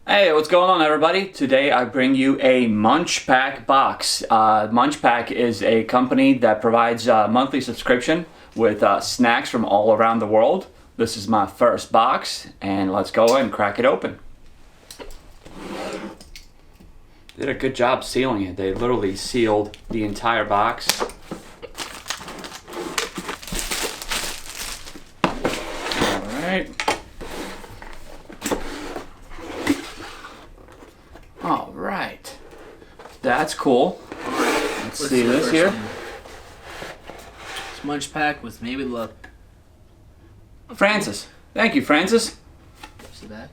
Hey, what's going on, everybody? Today I bring you a MunchPak box. MunchPak is a company that provides monthly subscription with snacks from all around the world. This is my first box, and let's go ahead and crack it open. Did a good job sealing it. They literally sealed the entire box. Alright. Alright. That's cool. Let's see this here. It's MunchPak with maybe luck. Francis. Thank you, Francis. See that?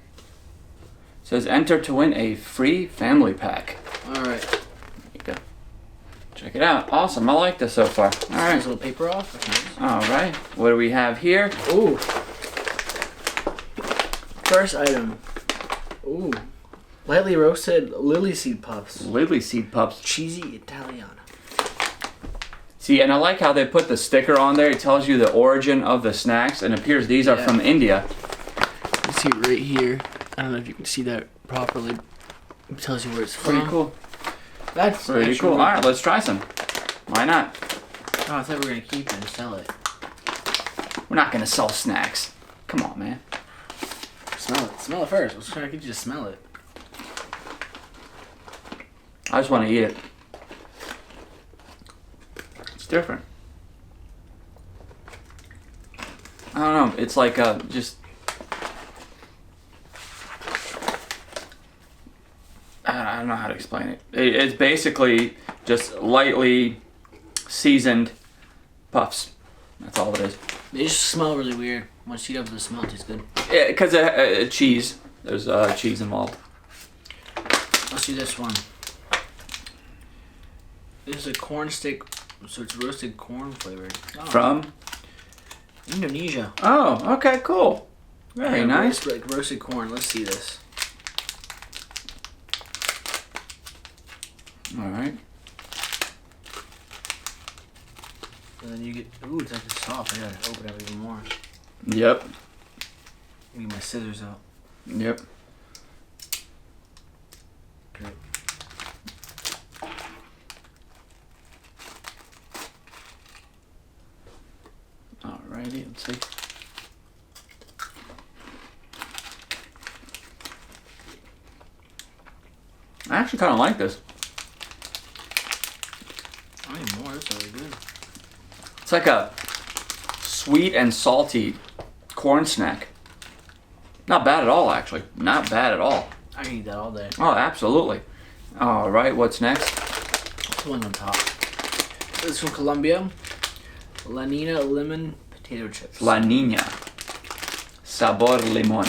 Says enter to win a free family pack. Alright. There you go. Check it out. Awesome. I like this so far. Alright. A little paper off. Alright. What do we have here? Ooh. First item. Ooh. Lightly roasted lily seed puffs. Lily seed puffs. Cheesy Italiana. See, and I like how they put the sticker on there. It tells you the origin of the snacks, and it appears these are from India. You see it right here. I don't know if you can see that properly. It tells you where it's from. Pretty cool. That's Pretty cool. Alright, let's try some. Why not? Oh, I thought we were going to keep it and sell it. We're not going to sell snacks. Come on, man. Smell it. Smell it first. Let's try to get you to smell it. I just want to eat it. It's different. I don't know. It's like just... I don't know how to explain it. It's basically just lightly seasoned puffs. That's all it is. They just smell really weird. Once you eat up the smell, it tastes good. Yeah, because cheese. There's cheese involved. Let's do this one. This is a corn stick, so it's roasted corn flavored. Oh. From? Indonesia. Oh, okay, cool. Very nice. Like roasted corn. Let's see this. All right. And then you get, ooh, it's like soft. I gotta open it up even more. Yep. Get my scissors out. Yep. Great. Alrighty, let's see. I actually kind of like this. I need more. That's really good. It's like a sweet and salty corn snack. Not bad at all, actually. Not bad at all. I can eat that all day. Oh, absolutely. All right, what's next? The one on top. This is from Colombia. La Nina lemon potato chips. La Niña. Sabor limón.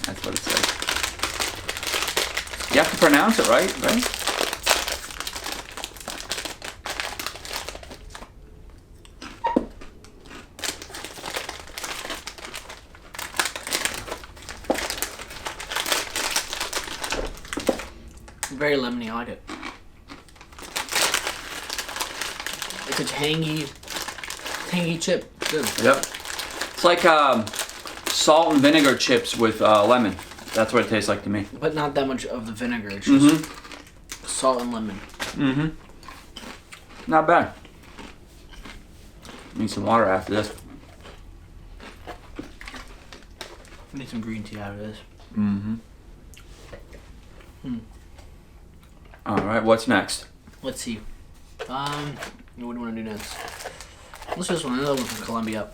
That's what it says. You have to pronounce it right? Very lemony. I like it. It's a tangy chip. Good. Yep. It's like salt and vinegar chips with lemon. That's what it tastes like to me. But not that much of the vinegar. It's just salt and lemon. Mm-hmm. Not bad. Need some water after this. Need some green tea out of this. Mm-hmm. All right, what's next? Let's see. What do you want to do next? Let's do this one. Another one from Colombia.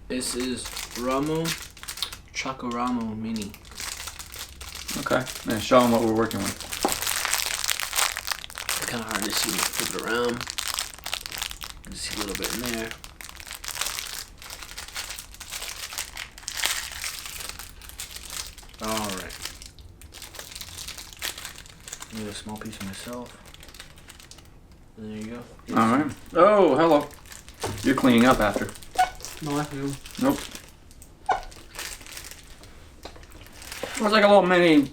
This is Ramo Chocoramo Mini. Okay, now show them what we're working with. It's kind of hard to see. Flip it around. Just see a little bit in there. All right. Need a small piece of myself. There you go. Yes. All right. Oh, hello. You're cleaning up after. No, I do. Nope. It was like a little mini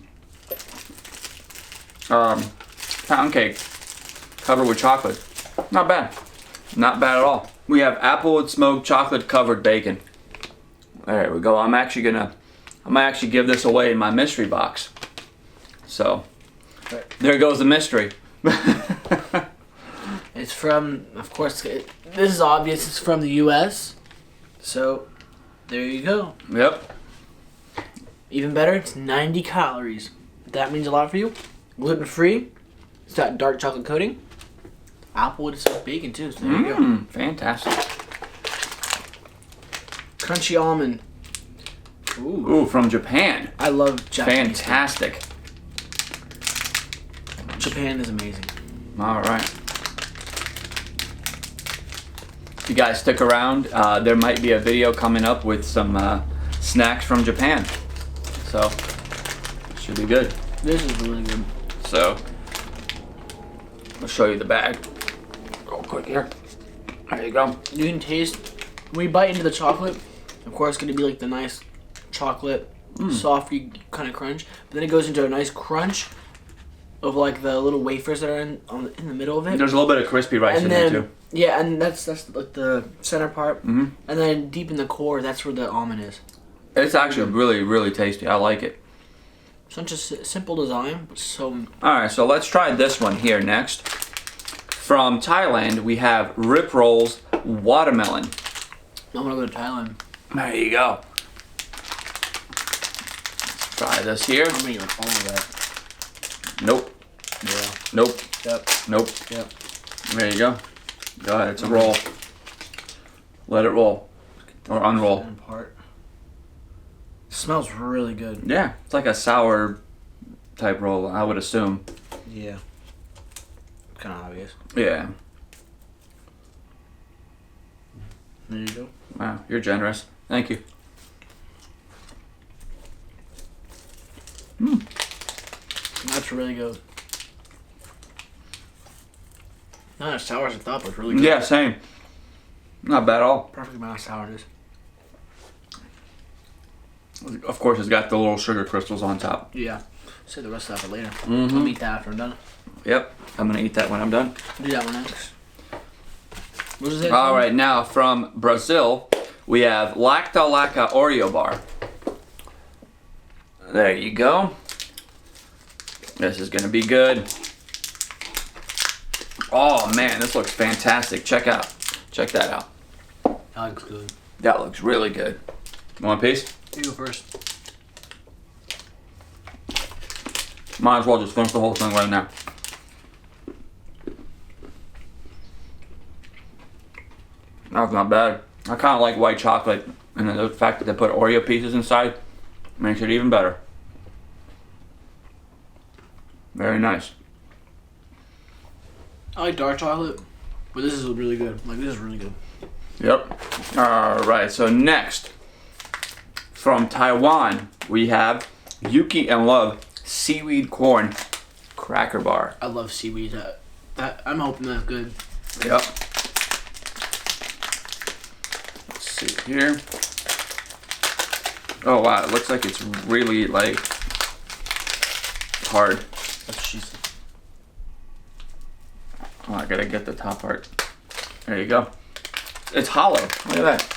pound cake covered with chocolate. Not bad. Not bad at all. We have applewood smoked chocolate covered bacon. There we go. I might actually give this away in my mystery box. So Right. there goes the mystery. It's from, of course, this is obvious. It's from the U.S. So there you go. Yep. Even better, it's 90 calories. That means a lot for you. Gluten free. It's got dark chocolate coating. Applewood is bacon too. So there you go. Fantastic. Crunchy almond. Ooh, from Japan. I love Japanese. Fantastic. Japan is amazing. All right. If you guys stick around, there might be a video coming up with some snacks from Japan. So, should be good. This is really good. So, I'll show you the bag real quick here. There you go. You can taste, when you bite into the chocolate, of course, it's going to be like the nice chocolate, softy kind of crunch. But then it goes into a nice crunch of like the little wafers that are in the middle of it. There's a little bit of crispy rice in there too. Yeah, and that's like the center part. And then deep in the core, that's where the almond is. It's actually really, really tasty. I like it. Such a simple design, but so... Alright, so let's try this one here next. From Thailand, we have Rip Rolls Watermelon. I want to go to Thailand. There you go. Let's try this here. I'm going to eat all of that. Nope. Yeah. Nope. Yep. Nope. Yep. There you go. Go ahead, it's a roll. Let it roll. Or unroll. And part. Smells really good. Yeah, it's like a sour type roll, I would assume. Yeah. Kind of obvious. Yeah. There you go. Wow, you're generous. Thank you. That's really good. Not as sour as I thought, but it's really good. Yeah, same. Not bad at all. Perfect amount of sourness. Of course, it's got the little sugar crystals on top. Yeah. Save the rest of that for later. Mhm. I'll eat that after I'm done. Yep, I'm gonna eat that when I'm done. Do that one next. What is it? All right, now from Brazil, we have Lacta Laca Oreo bar. There you go. This is gonna be good. Oh man, this looks fantastic. Check that out. That looks good. That looks really good. You want a piece? You go first. Might as well just finish the whole thing right now. That's not bad. I kind of like white chocolate, and then the fact that they put Oreo pieces inside makes it even better. Very nice. I like dark chocolate, but this is really good. Like, this is really good. Yep. Alright, so next, from Taiwan, we have Yuki and Love Seaweed Corn Cracker Bar. I love seaweed. I'm hoping that's good. Yep. Let's see here. Oh wow, it looks like it's really like hard. That's what she said. Oh, I gotta get the top part. There you go. It's hollow. Look at that.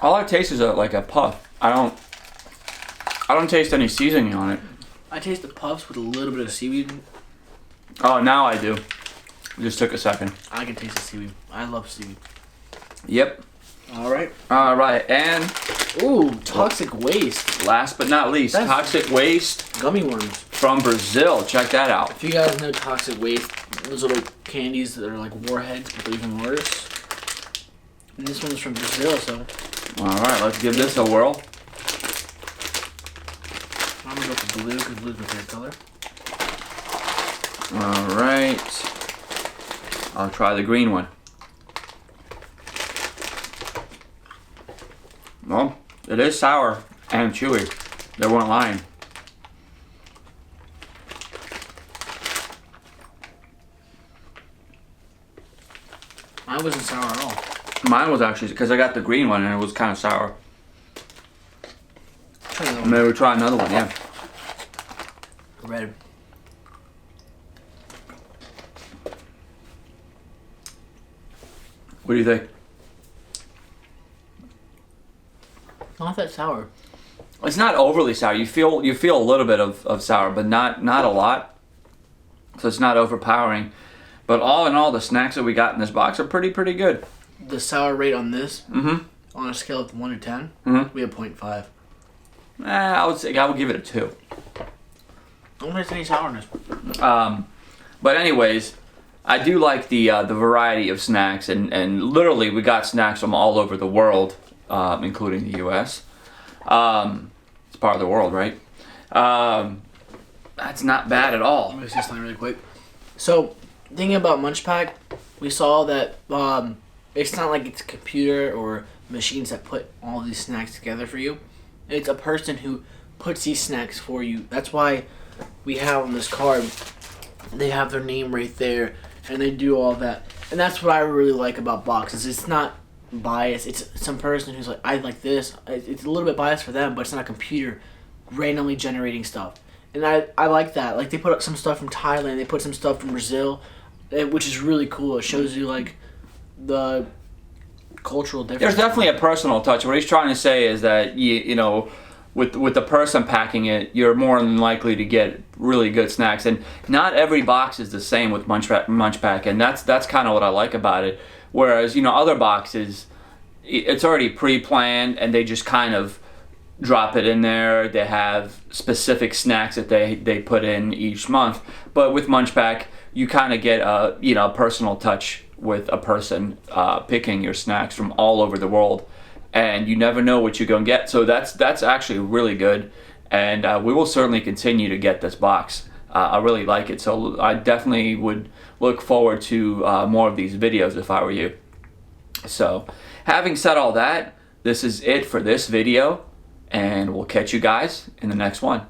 All I taste is like a puff. I don't taste any seasoning on it. I taste the puffs with a little bit of seaweed. Oh, now I do. It just took a second. I can taste the seaweed. I love seaweed. Yep. Alright. Alright, and Ooh, toxic waste. last but not least, That's- Toxic Waste Gummy worms. from Brazil. Check that out. If you guys know toxic waste, those little candies that are like warheads, but they're even worse. And this one's from Brazil, so Alright, let's give this a whirl. I'm gonna go for blue because blue's my favorite color. Alright. I'll try the green one. Well, it is sour and chewy. They weren't lying. Mine wasn't sour at all. Mine was actually, because I got the green one and it was kind of sour. Try another one. Maybe we'll try another one, yeah. Red. What do you think? Not that sour. It's not overly sour. You feel a little bit of sour, but not a lot. So it's not overpowering. But all in all, the snacks that we got in this box are pretty good. The sour rate on this, on a scale of 1 to 10, we have 0.5. I would give it a 2. I don't taste any sourness. But anyways, I do like the variety of snacks, and literally we got snacks from all over the world, including the U.S. It's part of the world, right? That's not bad at all. Let me say something really quick. So, thinking about MunchPak, we saw that it's not like it's a computer or machines that put all these snacks together for you. It's a person who puts these snacks for you. That's why we have on this card, they have their name right there, and they do all that. And that's what I really like about boxes. It's not biased. It's some person who's like, I like this. It's a little bit biased for them, but it's not a computer randomly generating stuff. And I like that. Like, they put up some stuff from Thailand. They put some stuff from Brazil, which is really cool. It shows you, like, the cultural difference. There's definitely a personal touch. What he's trying to say is that, you know, with the person packing it, you're more than likely to get really good snacks. And not every box is the same with MunchPak, and that's kind of what I like about it. Whereas, you know, other boxes, it's already pre-planned, and they just kind of drop it in there. They have specific snacks that they put in each month. But with MunchPak, you kind of get a personal touch with a person picking your snacks from all over the world, and you never know what you're gonna get. So that's actually really good, and we will certainly continue to get this box. I really like it, so I definitely would look forward to more of these videos if I were you. So, having said all that, this is it for this video, and we'll catch you guys in the next one.